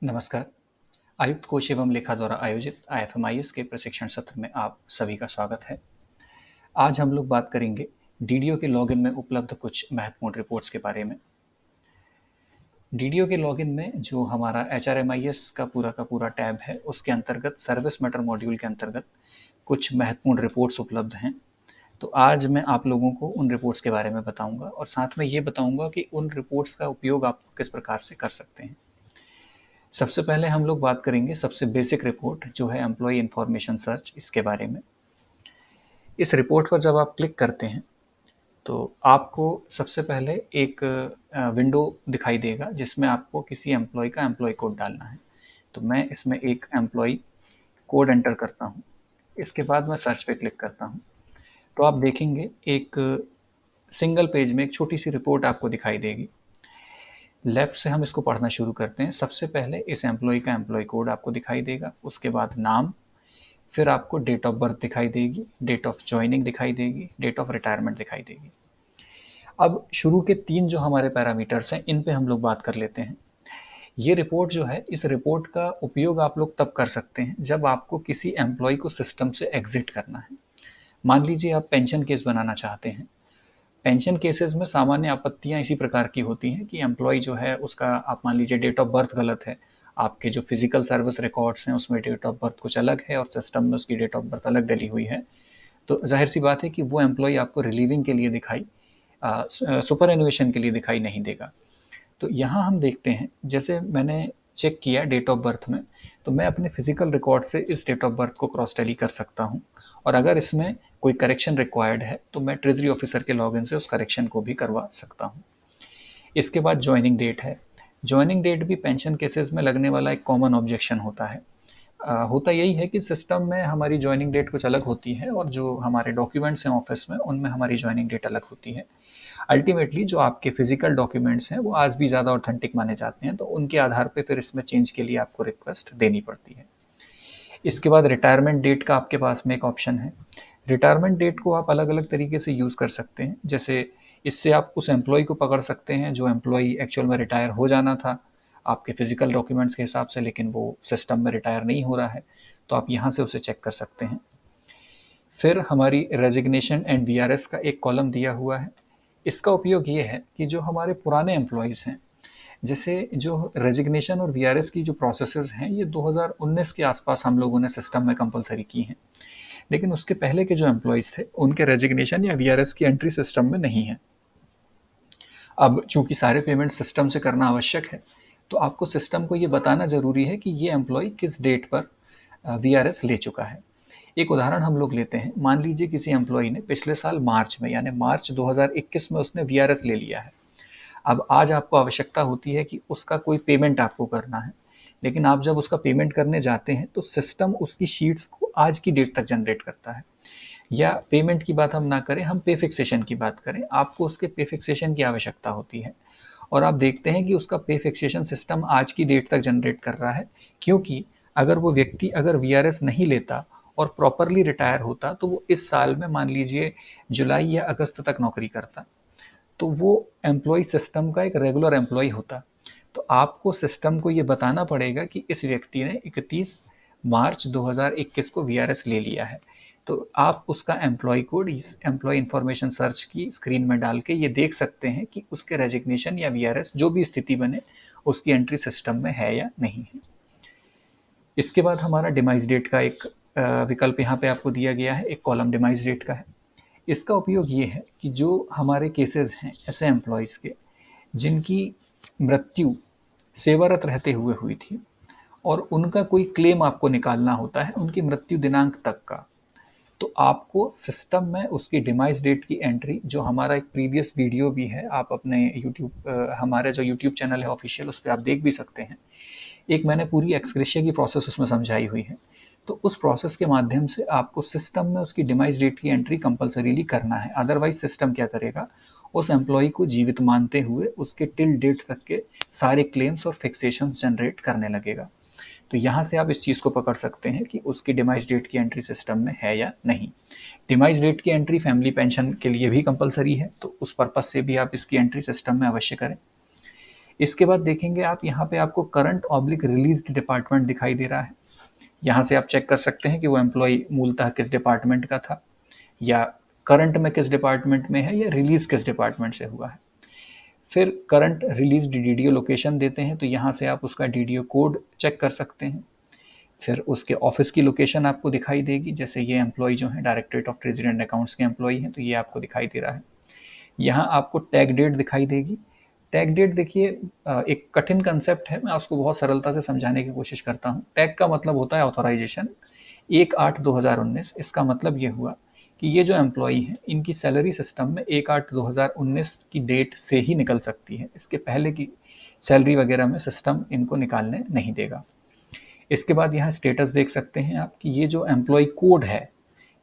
नमस्कार। आयुक्त कोष एवं लेखा द्वारा आयोजित IFMIS के प्रशिक्षण सत्र में आप सभी का स्वागत है। आज हम लोग बात करेंगे डीडीओ के लॉगिन में उपलब्ध कुछ महत्वपूर्ण रिपोर्ट्स के बारे में। डीडीओ के लॉगिन में जो हमारा HRMIS का पूरा टैब है, उसके अंतर्गत सर्विस मैटर मॉड्यूल के अंतर्गत कुछ महत्वपूर्ण रिपोर्ट्स उपलब्ध हैं। तो आज मैं आप लोगों को उन रिपोर्ट्स के बारे में बताऊंगा और साथ में ये बताऊंगा कि उन रिपोर्ट्स का उपयोग आप किस प्रकार से कर सकते हैं। सबसे पहले हम लोग बात करेंगे सबसे बेसिक रिपोर्ट जो है एम्प्लॉय इन्फॉर्मेशन सर्च, इसके बारे में। इस रिपोर्ट पर जब आप क्लिक करते हैं तो आपको सबसे पहले एक विंडो दिखाई देगा जिसमें आपको किसी एम्प्लॉय का एम्प्लॉय कोड डालना है। तो मैं इसमें एक एम्प्लॉय कोड एंटर करता हूँ। इसके बाद मैं सर्च पे क्लिक करता हूँ तो आप देखेंगे एक सिंगल पेज में एक छोटी सी रिपोर्ट आपको दिखाई देगी। लेफ्ट से हम इसको पढ़ना शुरू करते हैं। सबसे पहले इस एम्प्लॉय का एम्प्लॉय कोड आपको दिखाई देगा, उसके बाद नाम, फिर आपको डेट ऑफ बर्थ दिखाई देगी, डेट ऑफ ज्वाइनिंग दिखाई देगी, डेट ऑफ रिटायरमेंट दिखाई देगी। अब शुरू के 3 जो हमारे पैरामीटर्स हैं, इन पे हम लोग बात कर लेते हैं। ये रिपोर्ट जो है, इस रिपोर्ट का उपयोग आप लोग तब कर सकते हैं जब आपको किसी एम्प्लॉय को सिस्टम से एग्जिट करना है। मान लीजिए आप पेंशन केस बनाना चाहते हैं। पेंशन केसेस में सामान्य आपत्तियां इसी प्रकार की होती हैं कि एम्प्लॉय जो है उसका, आप मान लीजिए डेट ऑफ बर्थ गलत है, आपके जो फिजिकल सर्विस रिकॉर्ड्स हैं उसमें डेट ऑफ बर्थ कुछ अलग है और सिस्टम में उसकी डेट ऑफ बर्थ अलग डली हुई है। तो जाहिर सी बात है कि वो एम्प्लॉय आपको रिलीविंग के लिए दिखाई, सुपर एनुएशन के लिए दिखाई नहीं देगा। तो यहाँ हम देखते हैं, जैसे मैंने चेक किया डेट ऑफ बर्थ में, तो मैं अपने फिजिकल रिकॉर्ड से इस डेट ऑफ बर्थ को क्रॉस टैली कर सकता हूँ और अगर इसमें कोई करेक्शन रिक्वायर्ड है तो मैं ट्रेजरी ऑफिसर के लॉगिन से उस करेक्शन को भी करवा सकता हूँ। इसके बाद ज्वाइनिंग डेट है। ज्वाइनिंग डेट भी पेंशन केसेस में लगने वाला एक कॉमन ऑब्जेक्शन होता है। होता यही है कि सिस्टम में हमारी ज्वाइनिंग डेट कुछ अलग होती है और जो हमारे डॉक्यूमेंट्स हैं ऑफिस में, उनमें हमारी ज्वाइनिंग डेट अलग होती है। अल्टीमेटली जो आपके फिजिकल डॉक्यूमेंट्स हैं वो आज भी ज़्यादा ऑथेंटिक माने जाते हैं, तो उनके आधार पे फिर इसमें चेंज के लिए आपको रिक्वेस्ट देनी पड़ती है। इसके बाद रिटायरमेंट डेट का आपके पास में एक ऑप्शन है। रिटायरमेंट डेट को आप अलग अलग तरीके से यूज़ कर सकते हैं। जैसे इससे आप उस एम्प्लॉय को पकड़ सकते हैं जो एम्प्लॉय एक्चुअल में रिटायर हो जाना था आपके फिजिकल डॉक्यूमेंट्स के हिसाब से, लेकिन वो सिस्टम में रिटायर नहीं हो रहा है, तो आप यहाँ से उसे चेक कर सकते हैं। फिर हमारी रेजिग्नेशन एंड VRS का एक कॉलम दिया हुआ है। इसका उपयोग ये है कि जो हमारे पुराने एम्प्लॉयज़ हैं, जैसे जो रेजिग्नेशन और VRS की जो प्रोसेसेस हैं, ये 2019 के आसपास हम लोगों ने सिस्टम में कंपलसरी की हैं, लेकिन उसके पहले के जो एम्प्लॉयज़ थे उनके रेजिग्नेशन या VRS की एंट्री सिस्टम में नहीं है। अब चूंकि सारे पेमेंट सिस्टम से करना आवश्यक है, तो आपको सिस्टम को ये बताना ज़रूरी है कि ये एम्प्लॉय किस डेट पर VRS ले चुका है। एक उदाहरण हम लोग लेते हैं। मान लीजिए किसी एम्प्लॉय ने पिछले साल मार्च में, यानी मार्च 2021 में उसने VRS ले लिया है। अब आज आपको आवश्यकता होती है कि उसका कोई पेमेंट आपको करना है, लेकिन आप जब उसका पेमेंट करने जाते हैं तो सिस्टम उसकी शीट्स को आज की डेट तक जनरेट करता है। या पेमेंट की बात हम ना करें, हम पे फिक्सेशन की बात करें, आपको उसके पे फिक्सेशन की आवश्यकता होती है और आप देखते हैं कि उसका पे फिक्सेशन सिस्टम आज की डेट तक जनरेट कर रहा है, क्योंकि अगर वो व्यक्ति अगर VRS नहीं लेता और प्रॉपरली रिटायर होता तो वो इस साल में मान लीजिए जुलाई या अगस्त तक नौकरी करता, तो वो एम्प्लॉय सिस्टम का एक रेगुलर एम्प्लॉय होता। तो आपको सिस्टम को ये बताना पड़ेगा कि इस व्यक्ति ने 31 मार्च 2021 को VRS ले लिया है। तो आप उसका एम्प्लॉय कोड इस एम्प्लॉय इन्फॉर्मेशन सर्च की स्क्रीन में डाल के ये देख सकते हैं कि उसके रेजिग्नेशन या VRS जो भी स्थिति बने, उसकी एंट्री सिस्टम में है या नहीं है। इसके बाद हमारा डिमाइस डेट का एक विकल्प यहाँ पे आपको दिया गया है, एक कॉलम डिमाइस डेट का है। इसका उपयोग ये है कि जो हमारे केसेस हैं ऐसे एम्प्लॉयज़ के जिनकी मृत्यु सेवारत रहते हुए हुई थी और उनका कोई क्लेम आपको निकालना होता है उनकी मृत्यु दिनांक तक का, तो आपको सिस्टम में उसकी डिमाइस डेट की एंट्री, जो हमारा एक प्रीवियस वीडियो भी है, आप अपने हमारे जो यूट्यूब चैनल है ऑफिशियल, उस पर आप देख भी सकते हैं। एक मैंने पूरी एक्सग्रेशिया की प्रोसेस उसमें समझाई हुई है। तो उस प्रोसेस के माध्यम से आपको सिस्टम में उसकी डिमाइस डेट की एंट्री कंपलसरीली करना है। अदरवाइज सिस्टम क्या करेगा, उस एम्प्लॉय को जीवित मानते हुए उसके टिल डेट तक के सारे क्लेम्स और फिक्सेशंस जनरेट करने लगेगा। तो यहाँ से आप इस चीज़ को पकड़ सकते हैं कि उसकी डिमाइस डेट की एंट्री सिस्टम में है या नहीं। डिमाइस डेट की एंट्री फैमिली पेंशन के लिए भी कंपलसरी है, तो उस पर्पज़ से भी आप इसकी एंट्री सिस्टम में अवश्य करें। इसके बाद देखेंगे आप यहाँ पे आपको करंट ऑब्लिक रिलीज्ड डिपार्टमेंट दिखाई दे रहा है। यहाँ से आप चेक कर सकते हैं कि वो एम्प्लॉय मूलतः किस डिपार्टमेंट का था, या करंट में किस डिपार्टमेंट में है, या रिलीज किस डिपार्टमेंट से हुआ है। फिर करंट रिलीज डीडीओ लोकेशन देते हैं, तो यहाँ से आप उसका डीडीओ कोड चेक कर सकते हैं। फिर उसके ऑफिस की लोकेशन आपको दिखाई देगी, जैसे ये एम्प्लॉय जो है directorate of treasury and accounts के एम्प्लॉय हैं, तो ये आपको दिखाई दे रहा है। यहाँ आपको टैग डेट दिखाई देगी। टैग डेट देखिए एक कठिन कंसेप्ट है, मैं उसको बहुत सरलता से समझाने की कोशिश करता हूँ। टैग का मतलब होता है ऑथोराइजेशन। 1/8/2019, इसका मतलब ये हुआ कि ये जो एम्प्लॉई हैं इनकी सैलरी सिस्टम में 1/8/2019 की डेट से ही निकल सकती है। इसके पहले की सैलरी वगैरह में सिस्टम इनको निकालने नहीं देगा। इसके बाद यहाँ स्टेटस देख सकते हैं आप कि ये जो एम्प्लॉय कोड है,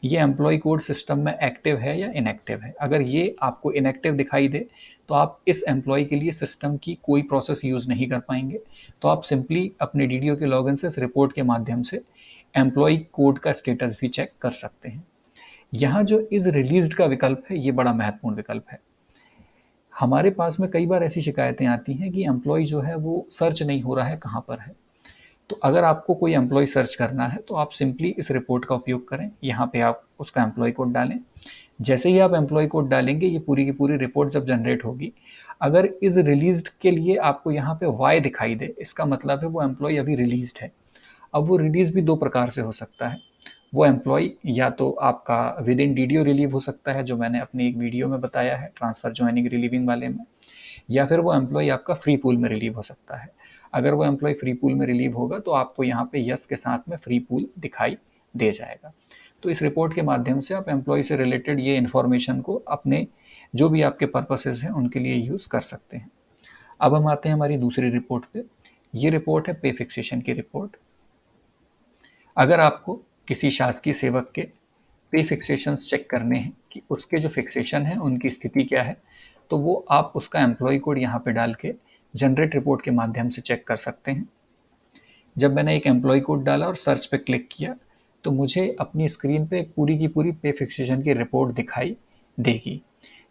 ये एम्प्लॉय कोड सिस्टम में एक्टिव है या इनएक्टिव है। अगर ये आपको इनएक्टिव दिखाई दे तो आप इस एम्प्लॉय के लिए सिस्टम की कोई प्रोसेस यूज़ नहीं कर पाएंगे। तो आप सिंपली अपने डीडीओ के लॉगिन से इस रिपोर्ट के माध्यम से एम्प्लॉय कोड का स्टेटस भी चेक कर सकते हैं। यहाँ जो इज रिलीज्ड का विकल्प है, ये बड़ा महत्वपूर्ण विकल्प है। हमारे पास में कई बार ऐसी शिकायतें आती हैं कि एम्प्लॉय जो है वो सर्च नहीं हो रहा है, कहाँ पर है। तो अगर आपको कोई एम्प्लॉय सर्च करना है तो आप सिंपली इस रिपोर्ट का उपयोग करें। यहाँ पे आप उसका एम्प्लॉय कोड डालें। जैसे ही आप एम्प्लॉय कोड डालेंगे, ये पूरी की पूरी रिपोर्ट जब जनरेट होगी, अगर इज रिलीज्ड के लिए आपको यहाँ पे वाई दिखाई दे, इसका मतलब है वो एम्प्लॉय अभी रिलीज्ड है। अब वो रिलीज भी दो प्रकार से हो सकता है। वो एम्प्लॉय या तो आपका विद इन डीडीओ रिलीव हो सकता है, जो मैंने अपनी एक वीडियो में बताया है ट्रांसफर ज्वाइनिंग रिलीविंग वाले में, या फिर वो एम्प्लॉय आपका फ्री पूल में रिलीव हो सकता है। अगर वो एम्प्लॉय फ्री पूल में रिलीव होगा तो आपको यहाँ पे यस के साथ में फ्री पूल दिखाई दे जाएगा। तो इस रिपोर्ट के माध्यम से आप एम्प्लॉय से रिलेटेड ये इन्फॉर्मेशन को अपने जो भी आपके पर्पसेस हैं उनके लिए यूज़ कर सकते हैं। अब हम आते हैं हमारी दूसरी रिपोर्ट पे। ये रिपोर्ट है पे फिक्सेशन की रिपोर्ट। अगर आपको किसी शासकीय सेवक के पे फिक्सेशन चेक करने हैं कि उसके जो फिक्सेशन है उनकी स्थिति क्या है, तो वो आप उसका एम्प्लॉय कोड यहाँ पे डाल के जनरेट रिपोर्ट के माध्यम से चेक कर सकते हैं। जब मैंने एक एम्प्लॉय कोड डाला और सर्च पे क्लिक किया तो मुझे अपनी स्क्रीन पे एक पूरी की पूरी पे फिक्सेशन की रिपोर्ट दिखाई देगी।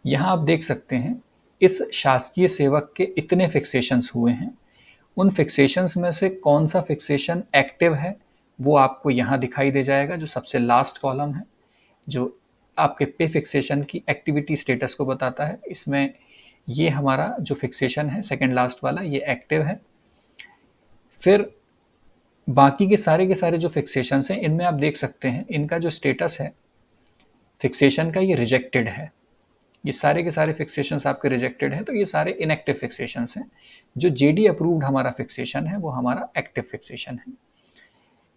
यहाँ आप देख सकते हैं इस शासकीय सेवक के इतने फिक्सेशंस हुए हैं। उन फिक्सेशंस में से कौन सा फिक्सेशन एक्टिव है वो आपको यहाँ दिखाई दे जाएगा, जो सबसे लास्ट कॉलम है, जो आपके पे फिक्सेशन की एक्टिविटी स्टेटस को बताता है। इसमें ये हमारा जो फिक्सेशन है सेकंड लास्ट वाला, ये एक्टिव है। फिर बाकी के सारे जो फिक्सेशंस हैं इनमें आप देख सकते हैं इनका जो स्टेटस है फिक्सेशन का, ये रिजेक्टेड है। ये सारे के सारे फिक्सेशंस आपके रिजेक्टेड हैं, तो ये सारे इनएक्टिव फिक्सेशंस हैं। जो जेडी अप्रूव्ड हमारा फिक्सेशन है वो हमारा एक्टिव फिक्सेशन है।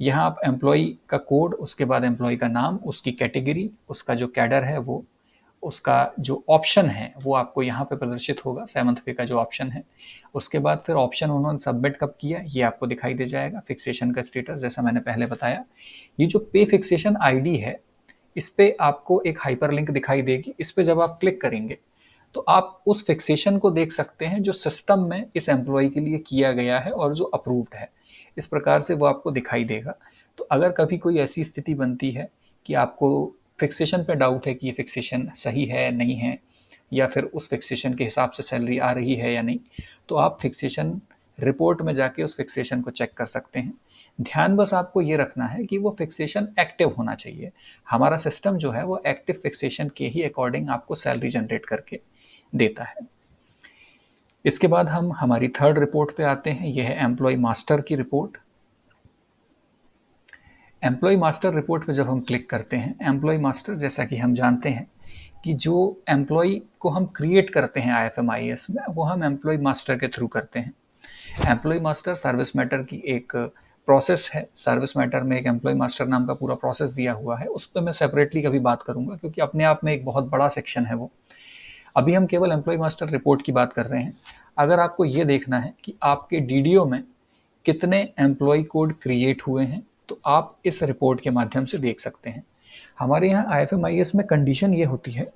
यहाँ आप एम्प्लॉय का कोड, उसके बाद एम्प्लॉय का नाम, उसकी कैटेगरी, उसका जो कैडर है वो, उसका जो ऑप्शन है वो आपको यहाँ पे प्रदर्शित होगा, 7th पे का जो ऑप्शन है। उसके बाद फिर ऑप्शन उन्होंने सबमिट कब किया ये आपको दिखाई दे जाएगा। फिक्सेशन का स्टेटस जैसा मैंने पहले बताया। ये जो पे फिक्सेशन आईडी है, इस पे आपको एक हाइपरलिंक दिखाई देगी। इस पे जब आप क्लिक करेंगे तो आप उस फिक्सेशन को देख सकते हैं जो सिस्टम में इस एम्प्लॉय के लिए किया गया है और जो अप्रूव्ड है। इस प्रकार से वो आपको दिखाई देगा। तो अगर कभी कोई ऐसी स्थिति बनती है कि आपको फिक्सेशन पे डाउट है कि ये फिक्सेशन सही है नहीं है, या फिर उस फिक्सेशन के हिसाब से सैलरी आ रही है या नहीं, तो आप फिक्सेशन रिपोर्ट में जाके उस फिक्सेशन को चेक कर सकते हैं। ध्यान बस आपको ये रखना है कि वो फिक्सेशन एक्टिव होना चाहिए। हमारा सिस्टम जो है वो एक्टिव फिक्सेशन के ही अकॉर्डिंग आपको सैलरी जनरेट करके देता है। इसके बाद हम हमारी थर्ड रिपोर्ट पे आते हैं। यह है एम्प्लॉय मास्टर की रिपोर्ट। एम्प्लॉय मास्टर रिपोर्ट पे जब हम क्लिक करते हैं, एम्प्लॉय मास्टर जैसा कि हम जानते हैं कि जो एम्प्लॉय को हम क्रिएट करते हैं IFMIS में, वो हम एम्प्लॉय मास्टर के थ्रू करते हैं। एम्प्लॉय मास्टर सर्विस मैटर की एक प्रोसेस है। सर्विस मैटर में एक एम्प्लॉय मास्टर नाम का पूरा प्रोसेस दिया हुआ है। उस पर मैं सेपरेटली कभी बात करूंगा, क्योंकि अपने आप में एक बहुत बड़ा सेक्शन है वो। अभी हम केवल एम्प्लॉय मास्टर रिपोर्ट की बात कर रहे हैं। अगर आपको ये देखना है कि आपके डीडीओ में कितने एम्प्लॉय कोड क्रिएट हुए हैं, तो आप इस रिपोर्ट के माध्यम से देख सकते हैं। हमारे यहाँ IFMIS में कंडीशन ये होती है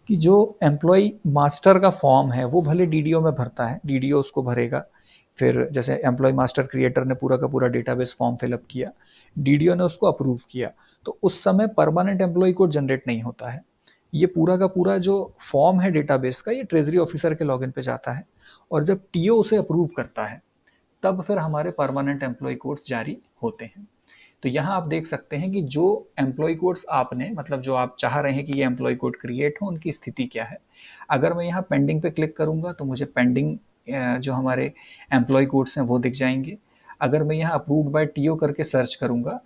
कि जो एम्प्लॉय मास्टर का फॉर्म है वो भले डीडीओ में भरता है, डीडीओ उसको भरेगा। फिर जैसे एम्प्लॉय मास्टर क्रिएटर ने पूरा का पूरा डेटाबेस फॉर्म फिलअप किया, डीडीओ ने उसको अप्रूव किया, तो उस समय परमानेंट एम्प्लॉय कोड जनरेट नहीं होता है। ये पूरा का पूरा जो फॉर्म है डेटाबेस का, ये ट्रेजरी ऑफिसर के लॉगिन पे जाता है और जब टीओ उसे अप्रूव करता है तब फिर हमारे परमानेंट एम्प्लॉय कोड्स जारी होते हैं। तो यहाँ आप देख सकते हैं कि जो एम्प्लॉय कोड्स आपने मतलब जो आप चाह रहे हैं कि ये एम्प्लॉय कोड क्रिएट हो, उनकी स्थिति क्या है। अगर मैं यहाँ पेंडिंग पे क्लिक करूँगा तो मुझे पेंडिंग जो हमारे एम्प्लॉय कोड्स हैं वो दिख जाएंगे। अगर मैं यहाँ अप्रूव्ड बाय टीओ करके सर्च करूँगा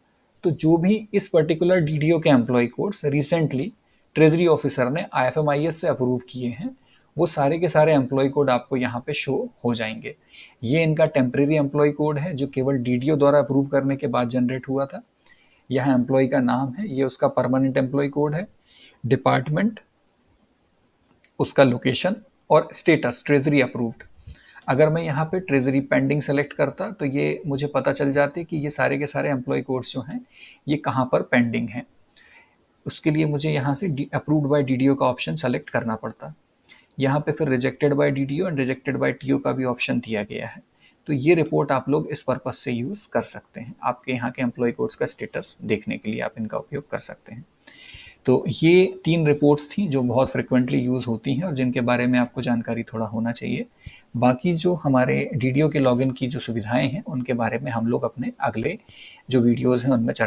तो जो भी इस पर्टिकुलर डीडीओ के employ codes recently treasury officer ने आईएफएमआईएस से अप्रूव किए हैं, वो सारे के सारे एम्प्लॉय कोड आपको यहाँ पे शो हो जाएंगे। ये इनका टेम्परेरी एम्प्लॉय कोड है जो केवल डीडीओ द्वारा अप्रूव करने के बाद जनरेट हुआ था। यहाँ एम्प्लॉय का नाम है, ये उसका परमानेंट एम्प्लॉय कोड है, डिपार्टमेंट, उसका लोकेशन और स्टेटस ट्रेजरी अप्रूव्ड। अगर मैं यहाँ पे ट्रेजरी पेंडिंग सेलेक्ट करता तो ये मुझे पता चल जाते कि ये सारे के सारे एम्प्लॉय कोड्स जो हैं ये कहाँ पर पेंडिंग हैं। उसके लिए मुझे यहाँ से अप्रूव्ड बाय डीडीओ का ऑप्शन सेलेक्ट करना पड़ता। यहाँ पे फिर rejected by DDO and rejected by TO का भी ऑप्शन दिया गया है। तो ये रिपोर्ट आप लोग इस पर्पज से यूज़ कर सकते हैं, आपके यहाँ के एम्प्लॉय कोड्स का स्टेटस देखने के लिए आप इनका उपयोग कर सकते हैं। तो ये 3 रिपोर्ट्स थी जो बहुत फ्रिक्वेंटली यूज़ होती हैं और जिनके बारे में आपको जानकारी थोड़ा होना चाहिए। बाकी जो हमारे डीडीओ के लॉगिन की जो सुविधाएं हैं उनके बारे में हम लोग अपने अगले जो वीडियोज़ हैं उनमें चर्चा